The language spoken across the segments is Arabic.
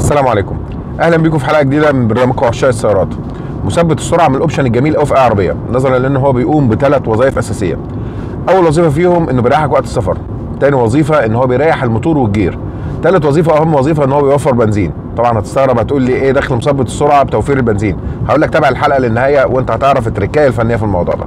السلام عليكم، اهلا بيكم في حلقه جديده من برنامجكم عشاق السيارات. مثبت السرعه من الاوبشن الجميل قوي في اي عربيه، نظرا لان هو بيقوم بثلاث وظائف اساسيه. اول وظيفه فيهم انه بيريحك وقت السفر، تاني وظيفه ان هو بيريح الموتور والجير، تالت وظيفه اهم وظيفه ان هو بيوفر بنزين. طبعا هتستغرب، هتقول لي ايه دخل مثبت السرعه بتوفير البنزين؟ هقول لك تابع الحلقه للنهايه وانت هتعرف التركايه الفنيه في الموضوع ده.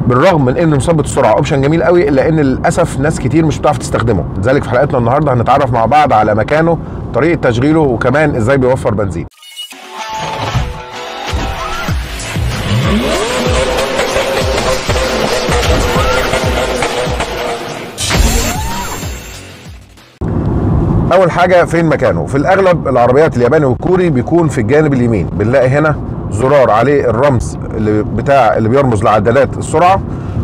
بالرغم من ان مثبت السرعه اوبشن جميل قوي، الا ان للاسف ناس كتير مش بتعرف تستخدمه. لذلك في حلقتنا النهارده هنتعرف مع بعض على مكانه، طريقه تشغيله، وكمان ازاي بيوفر بنزين. اول حاجه فين مكانه؟ في الاغلب العربيات الياباني والكوري بيكون في الجانب اليمين. بنلاقي هنا زرار عليه الرمز اللي بيرمز لعدادات السرعه،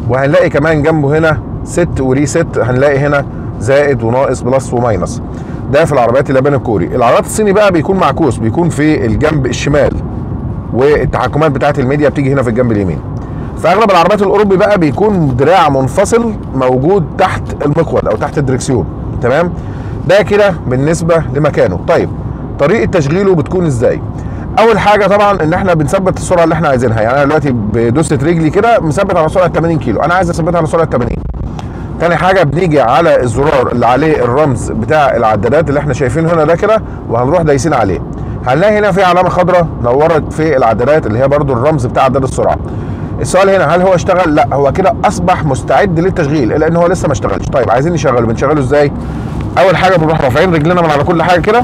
وهنلاقي كمان جنبه هنا ست وريست، هنلاقي هنا زائد وناقص بلس وماينس. ده في العربيات الياباني والكوري. العربيات الصيني بقى بيكون معكوس، بيكون في الجنب الشمال، والتحكمات بتاعه الميديا بتيجي هنا في الجنب اليمين. في اغلب العربيات الاوروبي بقى بيكون دراع منفصل موجود تحت المقود او تحت الدركسيون. تمام، ده كده بالنسبه لمكانه. طيب طريقه تشغيله بتكون ازاي؟ اول حاجه طبعا ان احنا بنثبت السرعه اللي احنا عايزينها. يعني انا دلوقتي بدوسه رجلي كده مثبت على سرعه 80 كيلو، انا عايز اثبتها على سرعه 80. تاني حاجه بنيجي على الزرار اللي عليه الرمز بتاع العدادات اللي احنا شايفينه هنا ده كده، وهنروح دايسين عليه. هنلاقي هنا في علامه خضراء نورت في العدادات اللي هي برده الرمز بتاع عداد السرعه. السؤال هنا، هل هو اشتغل؟ لا، هو كده اصبح مستعد للتشغيل، لان هو لسه ما اشتغلش. طيب عايزين نشغله، بنشغله ازاي؟ اول حاجه بنروح رافعين رجلنا من على كل حاجه كده،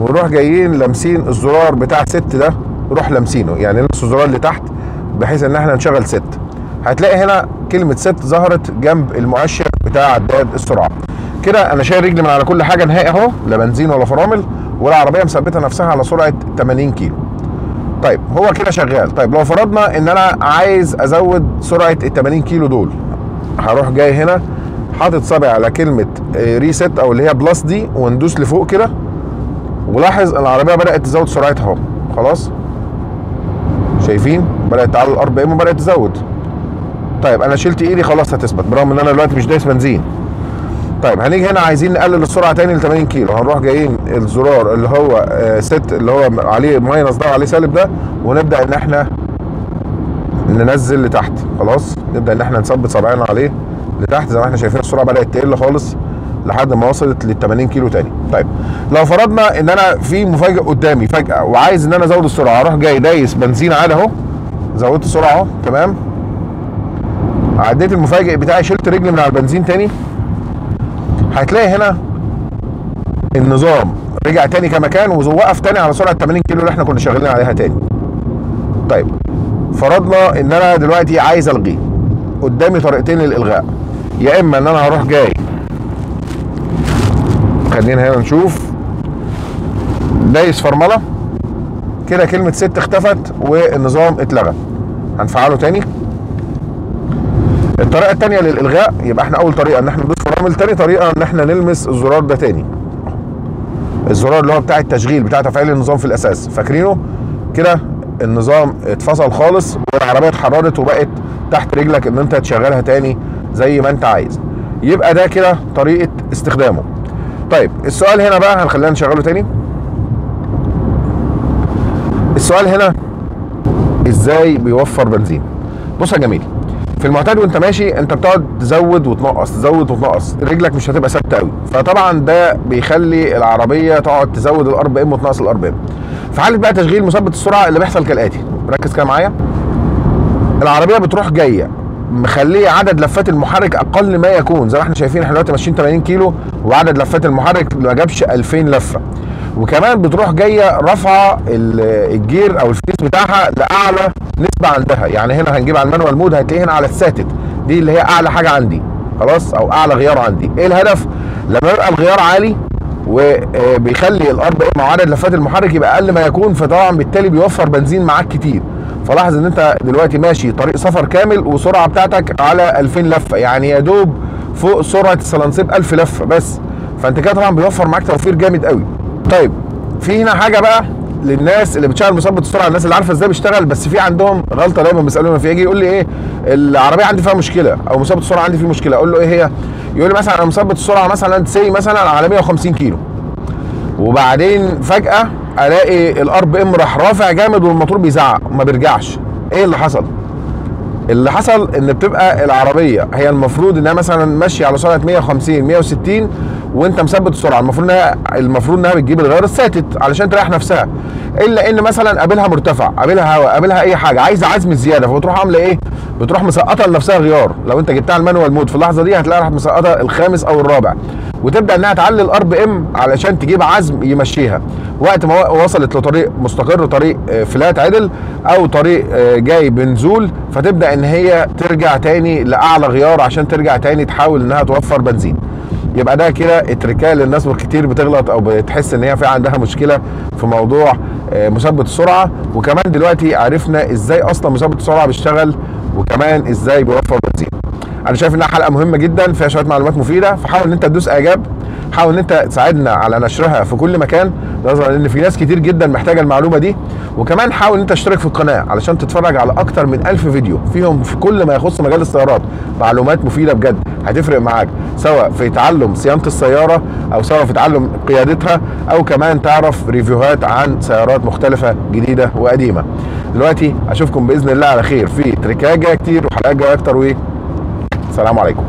ونروح جايين لامسين الزرار بتاع ست ده، نروح لامسينه، يعني نلمس الزرار اللي تحت بحيث ان احنا نشغل ست. هتلاقي هنا كلمه ست ظهرت جنب المؤشر بتاع عداد السرعه. كده انا شايل رجلي من على كل حاجه نهائي اهو، لا بنزين ولا فرامل، والعربيه مثبته نفسها على سرعه 80 كيلو. طيب هو كده شغال. طيب لو فرضنا ان انا عايز ازود سرعه ال 80 كيلو دول، هروح جاي هنا حاطط صابعي على كلمه ريست او اللي هي بلس دي، وندوس لفوق كده، ولاحظ ان العربيه بدات تزود سرعتها اهو. خلاص شايفين بدات تعلي الار بي ام وبدات تزود. طيب انا شلت ايدي خلاص هتثبت، برغم ان انا دلوقتي مش دايس بنزين. طيب هنيجي هنا عايزين نقلل السرعه تاني ل 80 كيلو، هنروح جايين الزرار اللي هو ست اللي هو عليه ماينس ده وعليه سالب ده، ونبدا ان احنا ننزل لتحت. خلاص نبدا ان احنا نثبت صابعنا عليه لتحت. زي ما احنا شايفين السرعه بدات تقل خالص لحد ما وصلت لل 80 كيلو تاني. طيب لو فرضنا ان انا في مفاجئ قدامي فجاه وعايز ان انا ازود السرعه، هروح جاي دايس بنزين عادي اهو، زودت السرعه اهو. تمام، عديت المفاجئ بتاعي، شلت رجلي من على البنزين تاني، هتلاقي هنا النظام رجع تاني كمكان ووقف تاني على سرعه 80 كيلو اللي احنا كنا شغالين عليها تاني. طيب فرضنا ان انا دلوقتي عايز الغي، قدامي طريقتين للالغاء. يا اما ان انا هروح جاي، خلينا هنا نشوف، دايس فرمله كده، كلمه ست اختفت والنظام اتلغى. هنفعله تاني. الطريقه الثانيه للالغاء، يبقى احنا اول طريقه ان احنا ندوس فرامل، تاني طريقه ان احنا نلمس الزرار ده تاني، الزرار اللي هو بتاع التشغيل بتاع تفعيل النظام في الاساس، فاكرينه كده؟ النظام اتفصل خالص والعربيه اتحررت وبقت تحت رجلك ان انت تشغلها تاني زي ما انت عايز. يبقى ده كده طريقه استخدامه. طيب السؤال هنا بقى، هنخلينا نشغله تاني. السؤال هنا ازاي بيوفر بنزين؟ بص يا جميل، في المعتاد وانت ماشي انت بتقعد تزود وتنقص تزود وتنقص، رجلك مش هتبقى ثابته قوي، فطبعا ده بيخلي العربيه تقعد تزود الار بي ام وتنقص الار بي ام. في حاله بقى تشغيل مثبت السرعه اللي بيحصل كالاتي، ركز كده معايا. العربيه بتروح جايه مخليه عدد لفات المحرك اقل ما يكون، زي ما احنا شايفين احنا دلوقتي ماشيين 80 كيلو وعدد لفات المحرك ما جابش 2000 لفه. وكمان بتروح جايه رافعه الجير او الفيس بتاعها لاعلى نسبه عندها. يعني هنا هنجيب على المانوال مود، هتلاقيه هنا على الساتت دي اللي هي اعلى حاجه عندي، خلاص، او اعلى غيار عندي. ايه الهدف؟ لما يبقى الغيار عالي وبيخلي الار بي ام او عدد لفات المحرك يبقى اقل ما يكون، فطبعا بالتالي بيوفر بنزين معاك كتير. فلاحظ ان انت دلوقتي ماشي طريق سفر كامل والسرعه بتاعتك على 2000 لفه، يعني يا دوب فوق سرعه السلانسيب 1000 لفه بس، فانت كده طبعا بيوفر معاك توفير جامد قوي. طيب في هنا حاجه بقى للناس اللي بتشتغل مثبت السرعه، الناس اللي عارفه ازاي بيشتغل، بس في عندهم غلطه دايما بيسالوني فيها. يجي يقول لي ايه، العربيه عندي فيها مشكله او مثبت السرعه عندي فيه مشكله، اقول له ايه هي؟ يقول لي مثلا انا مثبت السرعه مثلا سي مثلا على 150 كيلو، وبعدين فجاه الاقي الار بي ام راح رافع جامد والموتور بيزعق وما بيرجعش. ايه اللي حصل؟ اللي حصل ان بتبقى العربيه هي المفروض انها مثلا ماشيه على سرعه 150 160 وانت مثبت السرعه، المفروض انها بتجيب الغيار الساتت علشان تريح نفسها، الا ان مثلا قابلها مرتفع، قابلها هواء، قابلها اي حاجه عايزه عزم زياده، فبتروح عامله ايه؟ بتروح مسقطه لنفسها غيار. لو انت جبتها المانوال مود في اللحظه دي هتلاقيها راحت مسقطه الخامس او الرابع، وتبدا انها تعلي الار بي ام علشان تجيب عزم يمشيها. وقت ما وصلت لطريق مستقر، طريق فلات عدل او طريق جاي بنزول، فتبدا ان هي ترجع تاني لاعلى غيار عشان ترجع تاني تحاول انها توفر بنزين. يبقى ده كده اتركاه للناس كتير بتغلط او بتحس ان هي في عندها مشكله في موضوع مثبت السرعه. وكمان دلوقتي عرفنا ازاي اصلا مثبت السرعه بيشتغل، وكمان ازاي بيوفر بنزين. انا شايف انها حلقه مهمه جدا فيها شويه معلومات مفيده، فحاول ان انت تدوس اعجاب، حاول ان انت تساعدنا على نشرها في كل مكان، نظرا ان في ناس كتير جدا محتاجه المعلومه دي. وكمان حاول ان انت تشترك في القناه علشان تتفرج على اكتر من 1000 فيديو فيهم في كل ما يخص مجال السيارات معلومات مفيده بجد هتفرق معاك، سواء في تعلم صيانه السياره او سواء في تعلم قيادتها، او كمان تعرف ريفيوهات عن سيارات مختلفه جديده وقديمه. دلوقتي اشوفكم باذن الله على خير في تريكات جايه كتير وحلقات جايه اكتر، والسلام عليكم.